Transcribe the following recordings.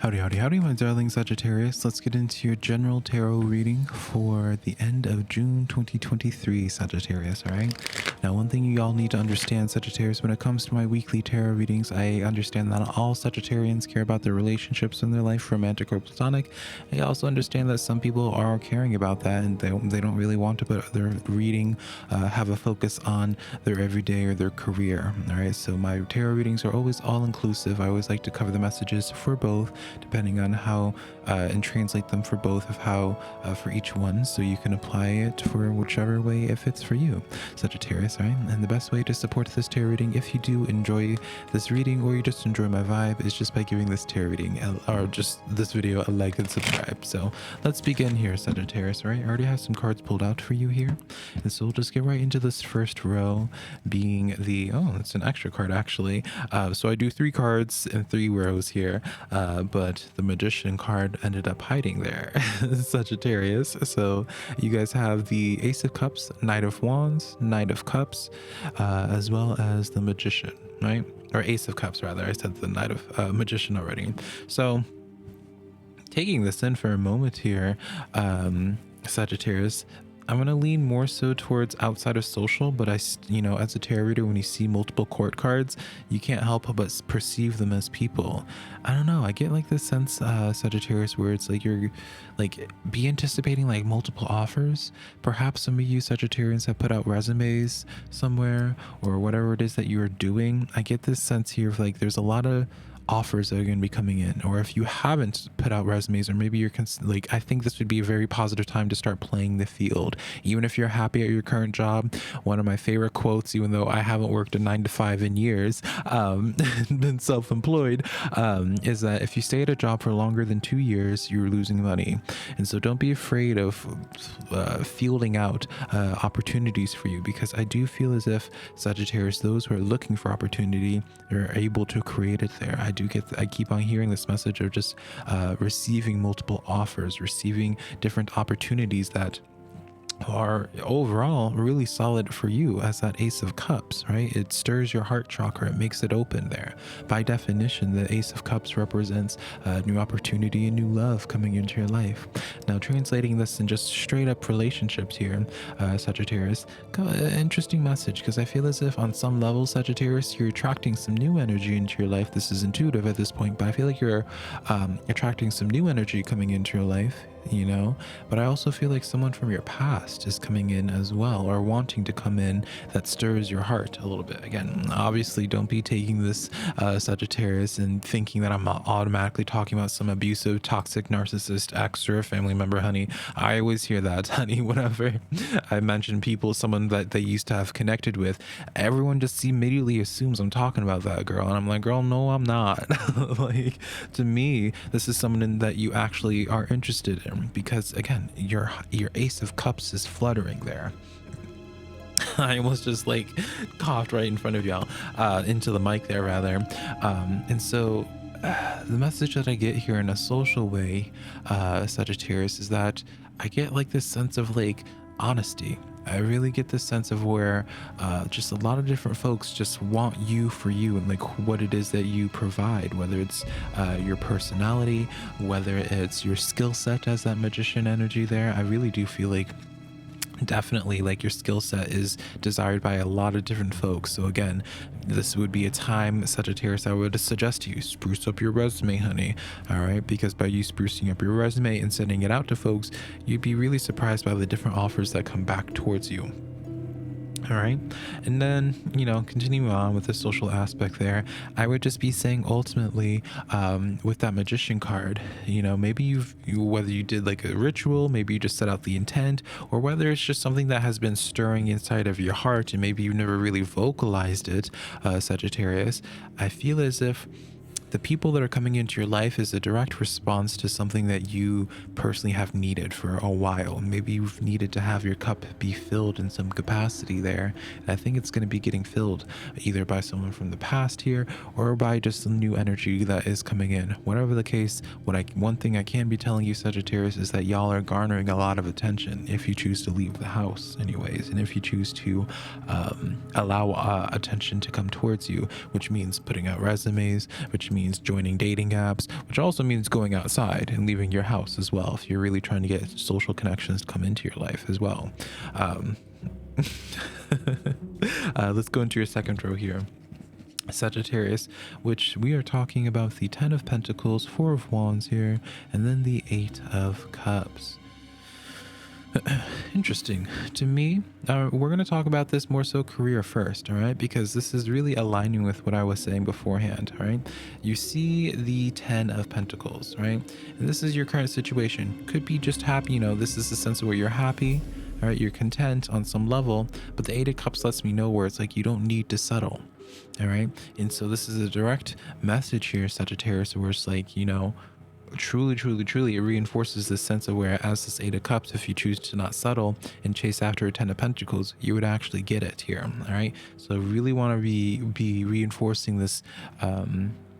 Howdy, howdy, howdy, my darling Sagittarius. Let's get into your general tarot reading for the end of June 2023, Sagittarius, all right? Now, one thing you all need to understand, Sagittarius, when it comes to my weekly tarot readings, I understand that all Sagittarians care about their relationships in their life, romantic or platonic. I also understand that some people are caring about that and they don't really want to put their reading, have a focus on their everyday or their career, all right? So my tarot readings are always all-inclusive. I always like to cover the messages for both, depending on how and translate them for both of how for each one, so you can apply it for whichever way it fits for you, Sagittarius, right? And the best way to support this tarot reading, if you do enjoy this reading or you just enjoy my vibe, is just by giving this tarot reading or just this video a like and subscribe. So let's begin here, Sagittarius, right? I already have some cards pulled out for you here, and so we'll just get right into this first row, being the it's an extra card actually. So I do 3 cards in 3 rows here, but the Magician card ended up hiding there, Sagittarius. So you guys have the Ace of Cups, Knight of Wands, Knight of Cups, as well as the Magician, right? Or Ace of Cups rather. I said the Knight of Magician already. So taking this in for a moment here, Sagittarius, I'm going to lean more so towards outside of social, but as a tarot reader, when you see multiple court cards, you can't help but perceive them as people. I don't know. I get like this sense, Sagittarius, where it's like you're like be anticipating like multiple offers. Perhaps some of you Sagittarians have put out resumes somewhere or whatever it is that you are doing. I get this sense here of like there's a lot of offers that are going to be coming in, or if you haven't put out resumes, or maybe you're I think this would be a very positive time to start playing the field, even if you're happy at your current job. One of my favorite quotes, even though I haven't worked a 9-to-5 in years, been self-employed, is that if you stay at a job for longer than 2 years, you're losing money. And so don't be afraid of fielding out opportunities for you, because I do feel as if Sagittarius, those who are looking for opportunity, are able to create it there. I keep on hearing this message of just receiving multiple offers, receiving different opportunities that are overall really solid for you as that Ace of Cups, right? It stirs your heart chakra, it makes it open there. By definition, the Ace of Cups represents new opportunity and new love coming into your life. Now, translating this in just straight up relationships here, Sagittarius, interesting message, because I feel as if on some level, Sagittarius, you're attracting some new energy into your life. This is intuitive at this point, but I feel like you're attracting some new energy coming into your life, but I also feel like someone from your past is coming in as well, or wanting to come in, that stirs your heart a little bit. Again, obviously don't be taking this Sagittarius and thinking that I'm automatically talking about some abusive, toxic, narcissist ex or a family member, honey. I always hear that, honey, whenever I mention someone that they used to have connected with, everyone just immediately assumes I'm talking about that girl, and I'm like, girl, no, I'm not. Like, to me, this is someone that you actually are interested in, because again, your Ace of Cups is fluttering there. I almost just like coughed right in front of y'all, into the mic there rather. And so the message that I get here in a social way, Sagittarius, is that I get like this sense of like honesty. I really get this sense of where just a lot of different folks just want you for you, and like what it is that you provide, whether it's your personality, whether it's your skill set as that Magician energy there. I really do feel like definitely like your skill set is desired by a lot of different folks. So again, this would be a time, Sagittarius, I would suggest you spruce up your resume, honey. All right, because by you sprucing up your resume and sending it out to folks, you'd be really surprised by the different offers that come back towards you. All right, and then continuing on with the social aspect there, I would just be saying ultimately, with that Magician card, maybe whether you did like a ritual, maybe you just set out the intent, or whether it's just something that has been stirring inside of your heart and maybe you've never really vocalized it, Sagittarius. I feel as if the people that are coming into your life is a direct response to something that you personally have needed for a while. Maybe you've needed to have your cup be filled in some capacity there. And I think it's going to be getting filled either by someone from the past here or by just some new energy that is coming in. Whatever the case, one thing I can be telling you, Sagittarius, is that y'all are garnering a lot of attention if you choose to leave the house anyways, and if you choose to allow attention to come towards you, which means putting out resumes, which means means joining dating apps, which also means going outside and leaving your house as well, if you're really trying to get social connections to come into your life as well. Let's go into your second row here, Sagittarius, which we are talking about the 10 of Pentacles, 4 of Wands here, and then the 8 of Cups. Interesting to me. We're going to talk about this more so career first, all right, because this is really aligning with what I was saying beforehand. All right, you see the 10 of Pentacles, right, and this is your current situation. Could be just happy, this is the sense of where you're happy, all right, you're content on some level, but the 8 of Cups lets me know where it's like you don't need to settle. All right, and so this is a direct message here, Sagittarius, where it's like, truly it reinforces this sense of where, as this 8 of Cups, if you choose to not settle and chase after a 10 of Pentacles, you would actually get it here. All right, so I really want to be reinforcing this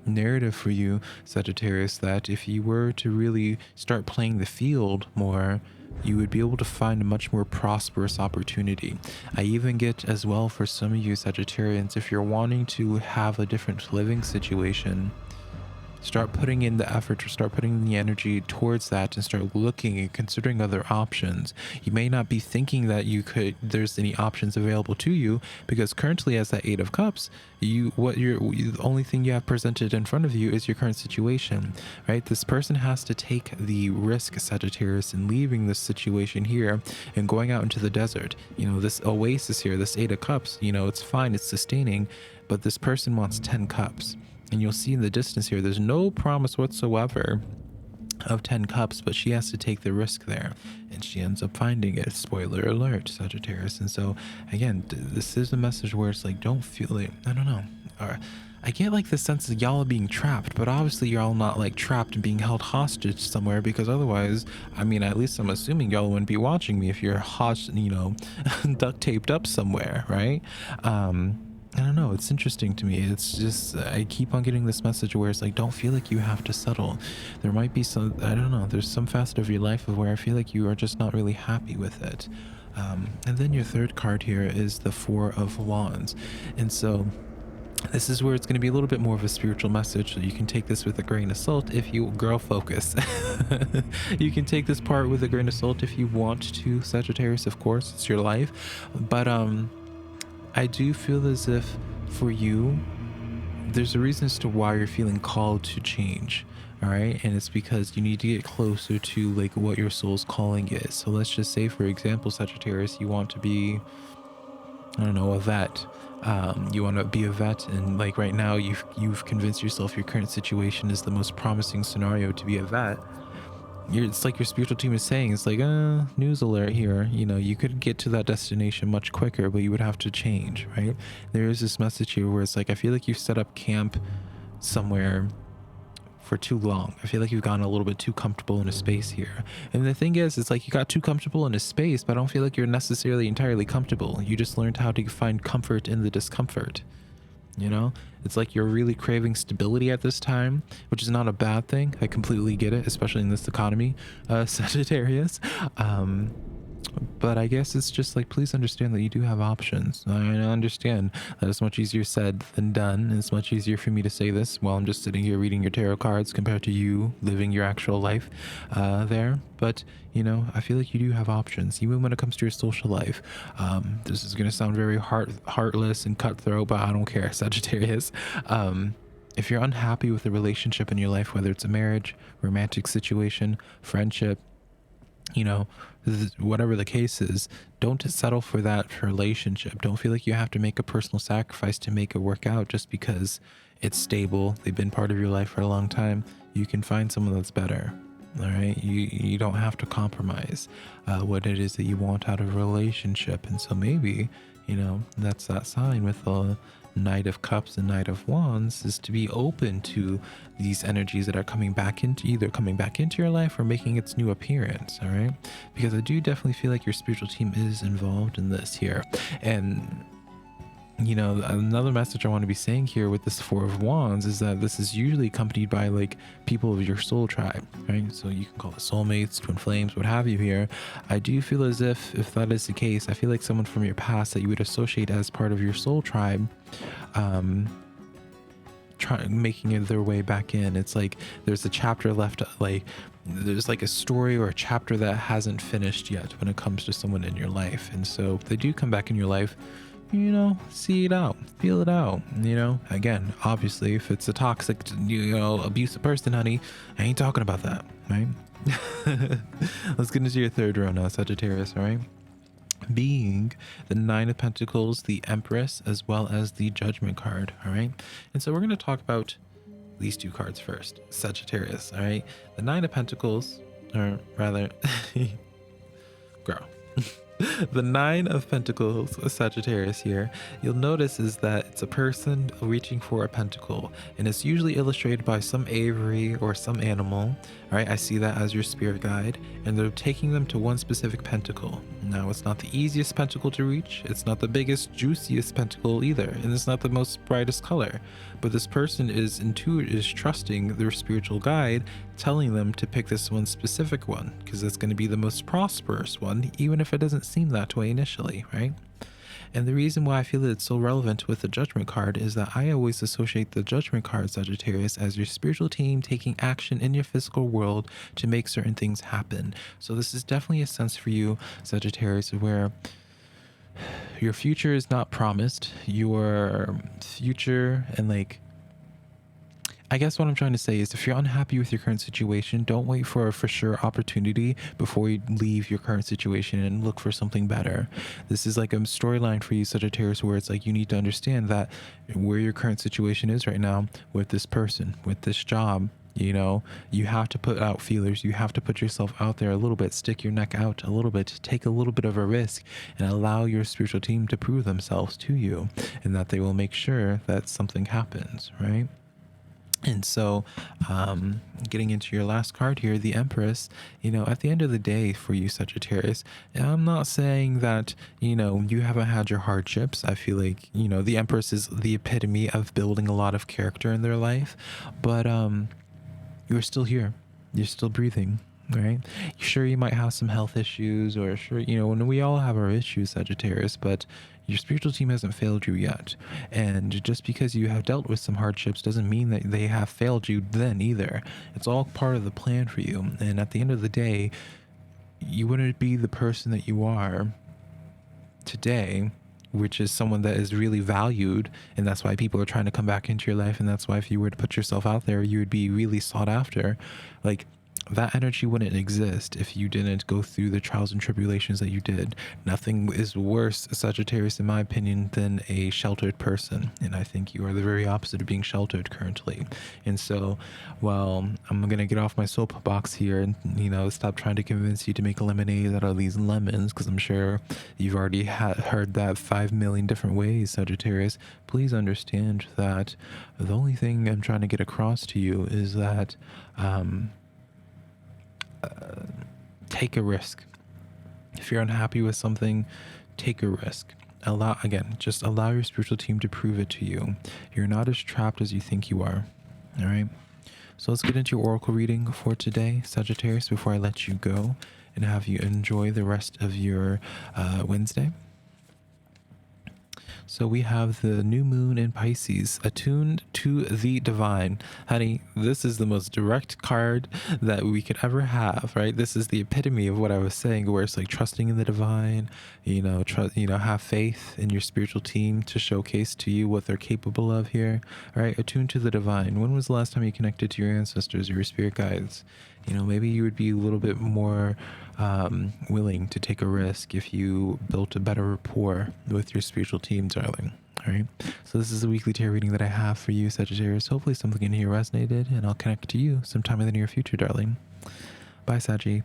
narrative for you, Sagittarius, that if you were to really start playing the field more, you would be able to find a much more prosperous opportunity. I even get as well, for some of you Sagittarians, if you're wanting to have a different living situation, start putting in the effort, or start putting in the energy towards that, and start looking and considering other options. You may not be thinking that there's any options available to you, because currently, as that 8 of Cups, the only thing you have presented in front of you is your current situation, right? This person has to take the risk, Sagittarius, in leaving this situation here and going out into the desert. This oasis here, this 8 of Cups, it's fine, it's sustaining, but this person wants 10 cups. And you'll see in the distance here, there's no promise whatsoever of 10 cups, but she has to take the risk there, and she ends up finding it. Spoiler alert, Sagittarius. And so again, this is a message where it's like, don't feel it. I don't know. Or I get like the sense that y'all are being trapped, but obviously y'all not like trapped and being held hostage somewhere, because otherwise, at least I'm assuming y'all wouldn't be watching me if you're duct taped up somewhere, right? I don't know, it's interesting to me. It's just, I keep on getting this message where it's like, don't feel like you have to settle. There might be some, I don't know, there's some facet of your life of where I feel like you are just not really happy with it. And then your third card here is the 4 of Wands. And so this is where it's going to be a little bit more of a spiritual message. So you can take this with a grain of salt if you, girl, focus. You can take this part with a grain of salt if you want to, Sagittarius, of course, it's your life. But, I do feel as if for you, there's a reason as to why you're feeling called to change. All right. And it's because you need to get closer to like what your soul's calling is. So let's just say, for example, Sagittarius, you want to be, I don't know, a vet. You want to be a vet, and like right now you've convinced yourself your current situation is the most promising scenario to be a vet. It's like your spiritual team is saying, it's like, news alert here. You could get to that destination much quicker, but you would have to change, right? There is this message here where it's like, I feel like you've set up camp somewhere for too long. I feel like you've gotten a little bit too comfortable in a space here. And the thing is, it's like you got too comfortable in a space, but I don't feel like you're necessarily entirely comfortable. You just learned how to find comfort in the discomfort. It's like you're really craving stability at this time, which is not a bad thing. I completely get it, especially in this economy, Sagittarius. But I guess it's just like, please understand that you do have options. I understand that it's much easier said than done. It's much easier for me to say this while I'm just sitting here reading your tarot cards compared to you living your actual life there. But, I feel like you do have options, even when it comes to your social life. This is going to sound very heartless and cutthroat, but I don't care, Sagittarius. If you're unhappy with the relationship in your life, whether it's a marriage, romantic situation, friendship, whatever the case is, don't settle for that relationship. Don't feel like you have to make a personal sacrifice to make it work out just because it's stable. They've been part of your life for a long time. You can find someone that's better. All right. You don't have to compromise what it is that you want out of a relationship. And so maybe, that's that sign with the Knight of Cups and Knight of Wands, is to be open to these energies that are coming back into your life or making its new appearance. All right, because I do definitely feel like your spiritual team is involved in this here. And another message I want to be saying here with this 4 of Wands is that this is usually accompanied by like people of your soul tribe, right? So you can call it soulmates, twin flames, what have you here. I do feel as if that is the case, I feel like someone from your past that you would associate as part of your soul tribe making their way back in. It's like there's a chapter left, like there's like a story or a chapter that hasn't finished yet when it comes to someone in your life. And so if they do come back in your life, you know, see it out, feel it out, you know. Again, obviously, if it's a toxic, you know, abusive person, honey, I ain't talking about that, right? Let's get into your third row now, Sagittarius. All right, being the Nine of Pentacles, the Empress, as well as the Judgment card. All right, and so we're going to talk about these two cards first, Sagittarius. All right, the Nine of Pentacles, or rather girl, the Nine of Pentacles, Sagittarius here, you'll notice is that it's a person reaching for a pentacle, and it's usually illustrated by some aviary or some animal. All right, I see that as your spirit guide, and they're taking them to one specific pentacle. Now, it's not the easiest pentacle to reach, it's not the biggest, juiciest pentacle either, and it's not the most brightest color, but this person is trusting their spiritual guide, telling them to pick this one specific one, because it's going to be the most prosperous one, even if it doesn't seem that way initially, right? And the reason why I feel that it's so relevant with the Judgment card is that I always associate the Judgment card, Sagittarius, as your spiritual team taking action in your physical world to make certain things happen. So this is definitely a sense for you, Sagittarius, where your future is not promised. Your future, and like, I guess what I'm trying to say is, if you're unhappy with your current situation, don't wait for a for sure opportunity before you leave your current situation and look for something better. This is like a storyline for you, Sagittarius, where it's like you need to understand that where your current situation is right now with this person, with this job, you know, you have to put out feelers. You have to put yourself out there a little bit, stick your neck out a little bit, take a little bit of a risk, and allow your spiritual team to prove themselves to you, and that they will make sure that something happens, right? And so, getting into your last card here, the Empress, you know, at the end of the day for you, Sagittarius, I'm not saying that, you know, you haven't had your hardships. I feel like, you know, the Empress is the epitome of building a lot of character in their life, but you're still here. You're still breathing. Right? Sure, you might have some health issues, or sure, you know, when we all have our issues, Sagittarius, but your spiritual team hasn't failed you yet. And just because you have dealt with some hardships doesn't mean that they have failed you then either. It's all part of the plan for you. And at the end of the day, you wouldn't be the person that you are today, which is someone that is really valued, and that's why people are trying to come back into your life, and that's why if you were to put yourself out there, you would be really sought after. Like, that energy wouldn't exist if you didn't go through the trials and tribulations that you did. Nothing is worse, Sagittarius, in my opinion, than a sheltered person. And I think you are the very opposite of being sheltered currently. And so, well, I'm going to get off my soapbox here and, you know, stop trying to convince you to make lemonade out of these lemons, because I'm sure you've already heard that 5 million different ways, Sagittarius. Please understand that the only thing I'm trying to get across to you is that, take a risk. If you're unhappy with something, take a risk. Just allow your spiritual team to prove it to you. You're not as trapped as you think you are. All right. So let's get into your oracle reading for today, Sagittarius, before I let you go and have you enjoy the rest of your Wednesday. So we have the new moon in Pisces, attuned to the divine. Honey, this is the most direct card that we could ever have, right? This is the epitome of what I was saying, where it's like trusting in the divine, you know, have faith in your spiritual team to showcase to you what they're capable of here, right? Attuned to the divine. When was the last time you connected to your ancestors or your spirit guides? You know, maybe you would be a little bit more willing to take a risk if you built a better rapport with your spiritual team, darling. All right. So this is a weekly tarot reading that I have for you, Sagittarius. Hopefully something in here resonated, and I'll connect to you sometime in the near future, darling. Bye, Saggy.